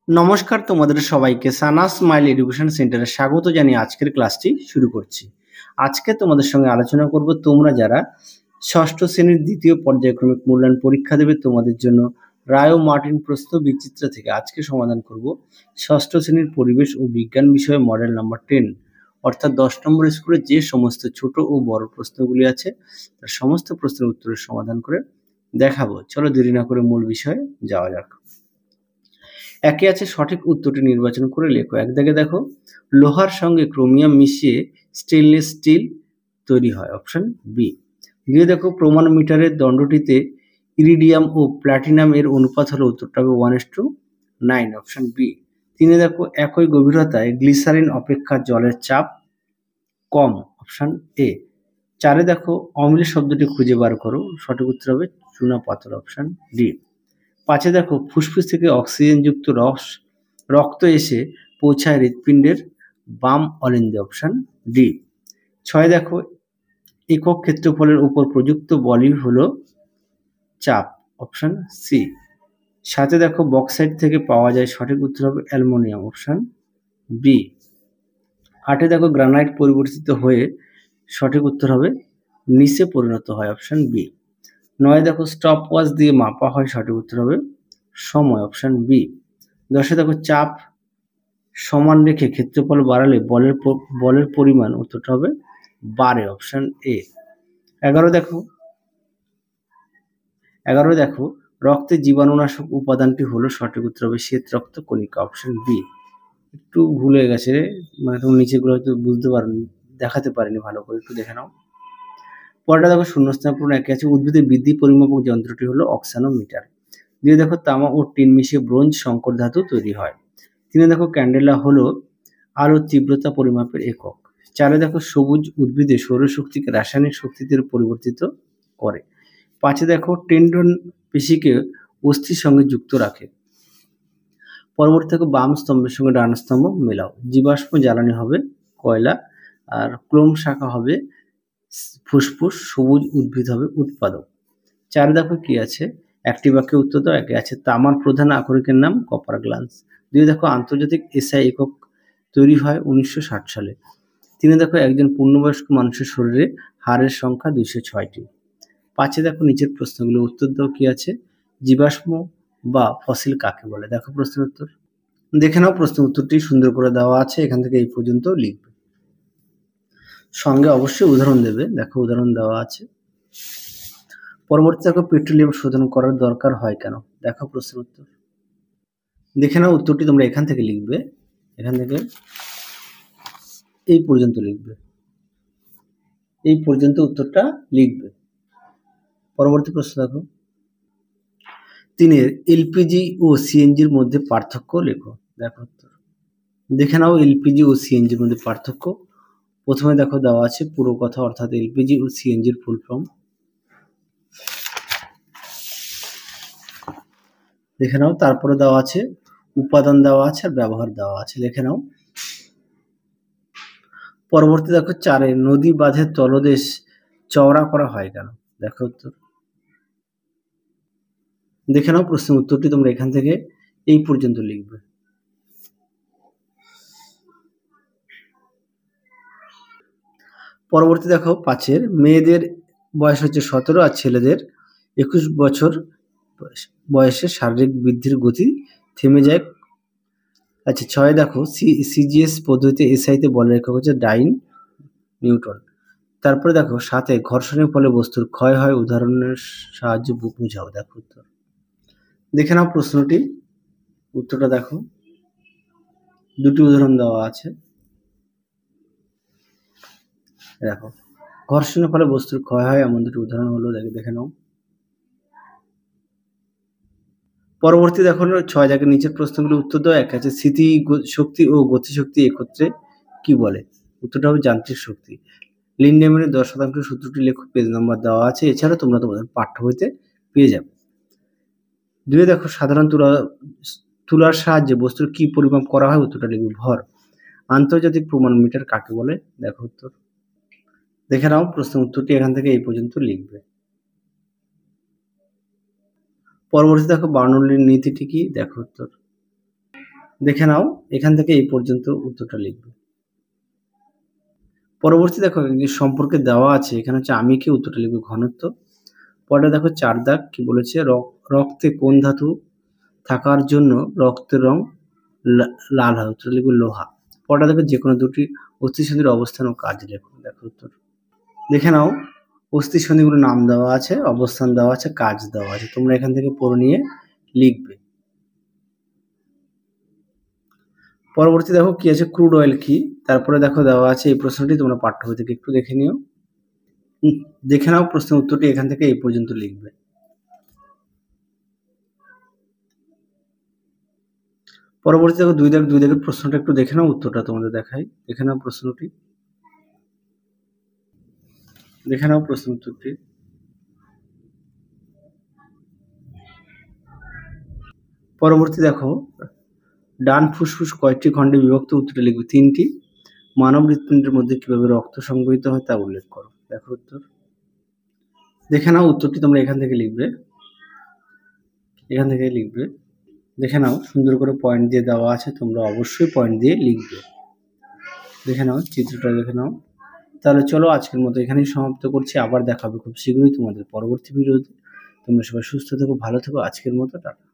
নমস্কার তোমাদের সবাইকে সানা স্মাইল এডুকেশন সেন্টারে স্বাগত জানিয়ে আজকের ক্লাসটি শুরু করছি। আজকে তোমাদের সঙ্গে আলোচনা করব তোমরা যারা ষষ্ঠ শ্রেণীর দ্বিতীয় পর্যায়ক্রমিক মূল্যায়ন পরীক্ষা দেবে তোমাদের জন্য রায় ও মার্টিন প্রশ্ন বিচিত্র থেকে আজকে সমাধান করব ষষ্ঠ শ্রেণীর পরিবেশ ও বিজ্ঞান বিষয়ে মডেল নাম্বার 10 অর্থাৎ 10 নম্বর স্কুলে যে সমস্ত ছোট ও বড় প্রশ্নগুলি আছে তার সমস্ত প্রশ্নের উত্তরের সমাধান করে দেখাবো। চলো দেরি না করে মূল বিষয়ে যাওয়া যাক। একে আছে সঠিক উত্তরটি নির্বাচন করে লেখো। এক দাগে দেখো লোহার সঙ্গে ক্রোমিয়াম মিশিয়ে স্টেনলেস স্টিল তৈরি হয়, অপশন বি। দিয়ে দেখো প্রমাণ মিটারের দণ্ডটিতে ইরিডিয়াম ও প্ল্যাটিনাম এর অনুপাত হলো, উত্তরটা হবে 1:9, অপশন বি। তিনে দেখো একই গভীরতায় গ্লিসারিন অপেক্ষা জলের চাপ কম, অপশন এ। চারে দেখো অম্লীয় শব্দটি খুঁজে বার করো, সঠিক উত্তর হবে চুনাপাথর, অপশন ডি। পাঁচে দেখো ফুসফুস থেকে অক্সিজেনযুক্ত রক্ত এসে পৌঁছায় হৃৎপিণ্ডের বাম অলিন্দে, অপশন ডি। ছয় দেখো একক ক্ষেত্রফলের উপর প্রযুক্ত বলই হলো চাপ, অপশন সি। সাথে দেখো বক্সাইট থেকে পাওয়া যায়, সঠিক উত্তর হবে অ্যালুমিনিয়াম, অপশন বি। আটে দেখো গ্রানাইট পরিবর্তিত হয়ে সঠিক উত্তর হবে নিচে পরিণত হয়, অপশন বি। নয় দেখো স্টপ ওয়াচ দিয়ে মাপা হয়, সঠিক উত্তর হবে সময়, অপশন বি। দশে দেখো চাপ সমান রেখে ক্ষেত্রফল বাড়ালে বলের পরিমাণ, উত্তরটা হবে বাড়ে, অপশন এ। এগারো দেখো রক্তে জীবাণুনাশক উপাদানটি হলো, সঠিক উত্তর হবে শ্বেত রক্ত কণিকা, অপশন বি। একটু ভুল হয়ে গেছে রে, মানে তুমি নিচেগুলো হয়তো বুঝতে পারোনি, দেখাতে পারিনি ভালো করে, একটু দেখে নাও। পরেরটা দেখো শূন্যস্থান পূরণ। একে আছে উদ্ভিদের বৃদ্ধি পরিমাপক যন্ত্রটি হলো অক্সানোমিটার। দিয়ে দেখো তামা ও টিন মিশিয়ে ব্রোঞ্জ সংকর ধাতু তৈরি হয়। তিনে দেখো ক্যান্ডেলা হলো আলোর তীব্রতা পরিমাপের একক। চারে দেখো সবুজ উদ্ভিদে সৌরশক্তিকে রাসায়নিক শক্তিতে পরিবর্তিত করে। পাঁচে দেখো টেন্ডন পেশিকে অস্থির সঙ্গে যুক্ত রাখে। পরবর্তী দেখো বাম স্তম্ভের সঙ্গে ডান স্তম্ভ মেলাও। জীবাশ্ম জ্বালানি হবে কয়লা, আর ক্লোম শাখা হবে ফুসফুস, সবুজ উদ্ভিদ হবে উৎপাদক। চার দেখো কি আছে, একটি বাক্যে উত্তর দাও। একে আছে তামার প্রধান আকরিকের নাম কপার গ্লান্স। দুই দেখো আন্তর্জাতিক এসআই একক তৈরি হয় 1960 সালে। তিনে দেখো একজন পূর্ণবয়স্ক মানুষের শরীরে হাড়ের সংখ্যা 206টি। পাঁচে দেখো নিচের প্রশ্নগুলো উত্তর দাও। কি আছে, জীবাশ্ম বা ফসিল কাকে বলে? দেখো প্রশ্নের উত্তর দেখে নাও। প্রশ্ন উত্তরটি সুন্দর করে দেওয়া আছে, এখান থেকে এই পর্যন্ত লিখবে, সঙ্গে অবশ্যই উদাহরণ দেবে। দেখো উদাহরণ দেওয়া আছে। পরবর্তী দেখো পেট্রোলিয়াম শোধন করার দরকার হয় কেন? দেখো প্রশ্নের উত্তর দেখে নাও। উত্তরটি তোমরা এখান থেকে লিখবে, এখান থেকে এই পর্যন্ত লিখবে, এই পর্যন্ত উত্তরটা লিখবে। পরবর্তী প্রশ্ন দেখো, তিনের এলপিজি ও সিএনজির মধ্যে পার্থক্য লেখো। দেখো উত্তর দেখে নাও। এলপিজি ও সিএনজির মধ্যে পার্থক্য প্রথমে দেখো দেওয়া আছে পুরো কথা, অর্থাৎ এলপিজি ও সিএনজির ফুল ফর্ম দেখে নাও। তারপরে দেওয়া আছে উপাদান দেওয়া আছে আর ব্যবহার দেওয়া আছে, লিখে নাও। পরবর্তী দেখো চারে নদী বাঁধের তলদেশ চওড়া করা হয় কেন? দেখো উত্তর দেখে নাও। প্রশ্নের উত্তরটি তোমরা এখান থেকে এই পর্যন্ত লিখবে। পরবর্তী দেখো পাঁচের মেয়েদের বয়স হচ্ছে 17 আর ছেলেদের 21 বছর বয়সে শারীরিক বৃদ্ধির গতি থেমে যায়। আচ্ছা, ছয় দেখো সিজিএস পদ্ধতিতে এসআইতে বলের একক হচ্ছে ডাইন নিউটন। তারপরে দেখো সাথে ঘর্ষণের ফলে বস্তুর ক্ষয় হয়, উদাহরণের সাহায্যে বুঝাও। দেখো উত্তর দেখে নাও। প্রশ্নটি উত্তরটা দেখো, দুটি উদাহরণ দেওয়া আছে। দেখো ঘর্ষণের ফলে বস্তুর ক্ষয় হয়, এমন দুটি উদাহরণ হলো, দেখে নাও। পরবর্তী দেখো 6 জায়গায় নিচের প্রশ্নগুলো উত্তর দাও। এক আছে স্থিতি শক্তি ও গতিশক্তি একত্রে কি বলে? উত্তরটা হবে যান্ত্রিক শক্তি। লিন্ডেম্যানের 10% সূত্রটি লেখো, পেজ নাম্বার দেওয়া আছে, এছাড়া তোমরা তোমাদের পাঠ্য বইতে পেয়ে যাবে। দুই দেখো সাধারণ তুলার সাহায্যে বস্তুর কি পরিমাপ করা হয়? উত্তরটা লিখবে ভর। আন্তর্জাতিক প্রমাণ মিটার কাকে বলে? দেখো উত্তর দেখে নাও। প্রশ্নের উত্তরটি এখান থেকে এই পর্যন্ত লিখবে। পরবর্তী দেখো বার্নৌলির নীতিটি কি? দেখো উত্তর দেখে নাও, এখান থেকে এই পর্যন্ত উত্তরটা লিখবে। পরবর্তী দেখো সম্পর্কে দেওয়া আছে, এখানে হচ্ছে আমি কি, উত্তরটা লিখবে ঘনত্ব। পরে দেখো 4 দাগ কি বলেছে, রক্তে কোন ধাতু থাকার জন্য রক্তের রং লাল হয়, উত্তর লিখবে লোহা। পরে দেখো যে কোনো দুটি অস্থিসন্ধির অবস্থান ও কাজ লেখো। দেখো উত্তর দেখে নাও, অস্থিসন্ধিগুলোর নাম দেওয়া আছে, অবস্থান দেওয়া আছে, কাজ দেওয়া আছে, তোমরা এখান থেকে পড়ে নিয়ে লিখবে। পরবর্তী দেখো কি আছে, ক্রুড অয়েল কি, তারপরে দেখো দেওয়া আছে এই প্রশ্নটি, তোমরা পাঠ্য বই থেকে একটু দেখে নিও। দেখে নাও প্রশ্নের উত্তরটি এখান থেকে এই পর্যন্ত লিখবে। পরবর্তী দেখো 2 দাগের প্রশ্নটা একটু দেখে নাও, উত্তরটা তোমাদের দেখাই। দেখে নাও প্রশ্নটি, দেখে নাও প্রশ্ন উত্তরটি। পরবর্তী দেখো, ডান ফুসফুস কয়েকটি খণ্ডে বিভক্ত, উত্তরটা লিখবে 3টি। মানব হৃৎপিণ্ডের মধ্যে কিভাবে রক্ত সংবহিত হয় তা উল্লেখ করো। দেখো উত্তর দেখে নাও, উত্তরটি তোমরা এখান থেকে লিখবে, এখান থেকে লিখবে। দেখে নাও, সুন্দর করে পয়েন্ট দিয়ে দেওয়া আছে, তোমরা অবশ্যই পয়েন্ট দিয়ে লিখবে। দেখে নাও চিত্রটা, দেখে নাও। তাহলে চলো আজকের মতো এখানেই সমাপ্ত করছি, আবার দেখা হবে খুব শীঘ্রই তোমাদের পরবর্তী ভিডিওতে। তোমরা সবাই সুস্থ থেকো, ভালো থেকো, আজকের মতো টাটা।